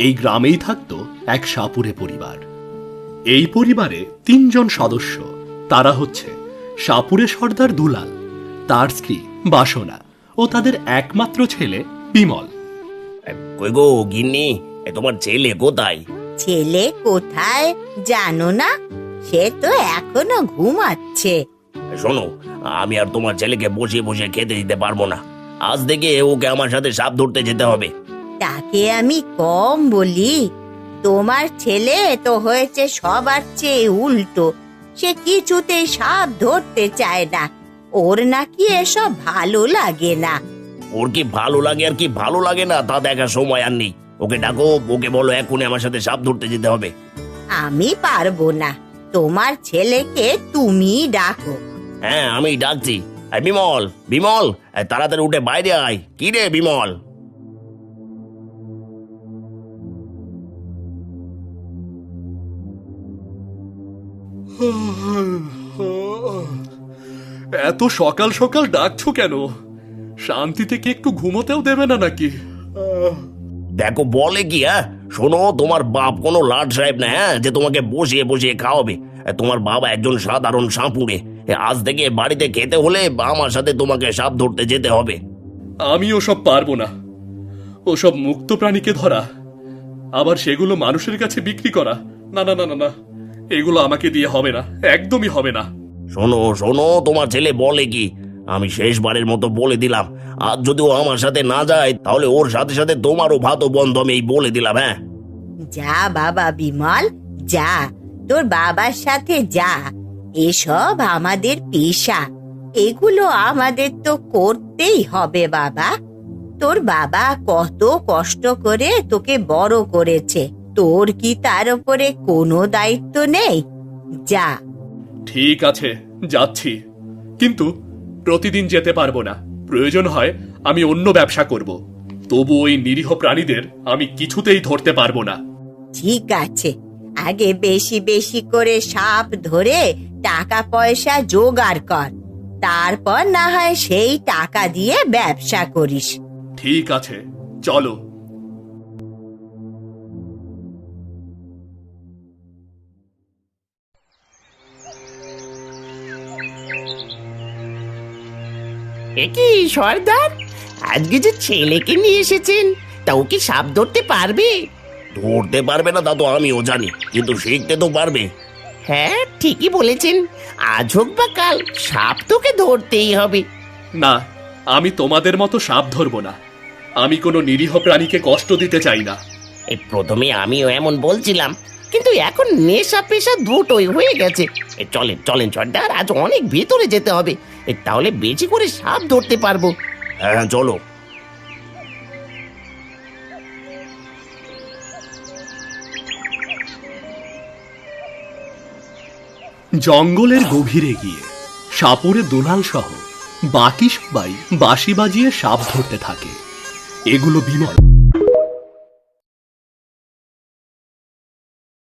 এই গ্রামেই থাকতো এক সাপুড়ে পরিবার। এই পরিবারে ৩ জন সদস্য। তারা হচ্ছে সাপুড়ে সর্দার দুলাল, তার স্ত্রী বাসনা ও তাদের একমাত্র ছেলে বিমল। কই গো গিন্নি, তোমার ছেলে কোথায়? ছেলে কোথায় জানো না? সে তো এখনো ঘুমাচ্ছে। শোনো, আমি আর তোমার ছেলেকে বসে বসে খেতে দিতে পারবো না। আজ থেকে ওকে আমার সাথে সাপ ধরতে যেতে হবে। তাকে আমি কম বলি? তোমার ছেলে তো হয়েছে সবার চেয়ে উল্টো। সে কিছুতেই সাপ ধরতে চায় না। ওর নাকি এসব ভালো লাগে না। ওর কি ভালো লাগে আর কি ভালো লাগে না তা দেখার সময় আর নেই। ওকে ডাকো, ওকে বলো এখনই আমার সাথে সাপ ধরতে যেতে হবে। আমি পারবো না, তোমার ছেলেকে তুমি ডাকো। হ্যাঁ, আমি ডাকছি। বিমল, বিমল, তাড়াতাড়ি উঠে বাইরে আয়। কি রে বিমল? এত সকাল সকাল ডাকছো কেন? শান্তিতে কি একটু ঘুমোতেও দেবে না নাকি? দেখো বলে কি, শোনো, তোমার বাপ কোনো লাট সাহেব না, যে তোমাকে বসিয়ে বসিয়ে খাওয়াবে। তোমার বাবা একজন সাধারণ সাপুড়ে। আজ থেকে বাড়িতে খেতে হলে আমার সাথে তোমাকে সাপ ধরতে যেতে হবে। আমি ওসব পারবো না। ওসব মুক্ত প্রাণীকে ধরা, আবার সেগুলো মানুষের কাছে বিক্রি করা, না না না না না, এগুলো আমাকে দিয়ে হবে না, একদমই হবে না। শোনো শোনো, তোমার ছেলে বলে কি, আমি শেষবারের মতো বলে দিলাম, আজ যদি ও আমার সাথে না যায় তাহলে ওর সাথে সাথে তোমারও ভাতও বন্ধ, আমি এই বলে দিলাম। হ্যাঁ, যা বাবা বিমল, যা, তোর বাবার সাথে যা। এসব আমাদের পেশা, এগুলো আমাদের তো করতেই হবে বাবা। তোর বাবা কত কষ্ট করে তোকে বড় করেছে, তোর কি তার উপরে কোনো দায়িত্ব নেই? যা। ঠিক আছে, যাচ্ছি, কিন্তু প্রতিদিন যেতে পারবো না। প্রয়োজন হয় আমি অন্য ব্যবসা করব, তবু ওই নিরীহ প্রাণীদের আমি কিছুতেই ধরতে পারবো না। ঠিক আছে, আগে বেশি বেশি করে সাপ ধরে টাকা পয়সা জোগাড় কর, তারপর না হয় সেই টাকা দিয়ে ব্যবসা করিস। ঠিক আছে, চলো। একই সর্দার, আজকে যে ছেলেকে নিয়ে এসেছেন তা ও কি সাপ ধরতে পারবে? ধরতে পারবে না তা তো আমিও জানি, কিন্তু শিখতে তো পারবে। হ্যাঁ, ঠিকই বলেছেন। আজ হোক বা কাল সাপ তোকে ধরতেই হবে। না, আমি তোমাদের মতো সাপ ধরবো না। আমি কোনো নিরীহ প্রাণীকে কষ্ট দিতে চাই না। এই প্রথমে আমিও এমন বলছিলাম, কিন্তু এখন নেশা পেশা দুটোই হয়ে গেছে। চলেন চলেন সর্দার, আজ অনেক ভেতরে যেতে হবে, তাহলে বেশি করে সাপ ধরতে পারবো। হ্যাঁ, চলো। জঙ্গলের গভীরে গিয়ে সাপুড়ে দুলাল সহ বাকি সবাই বাঁশি বাজিয়ে সাপ ধরতে থাকে। এগুলো বিমল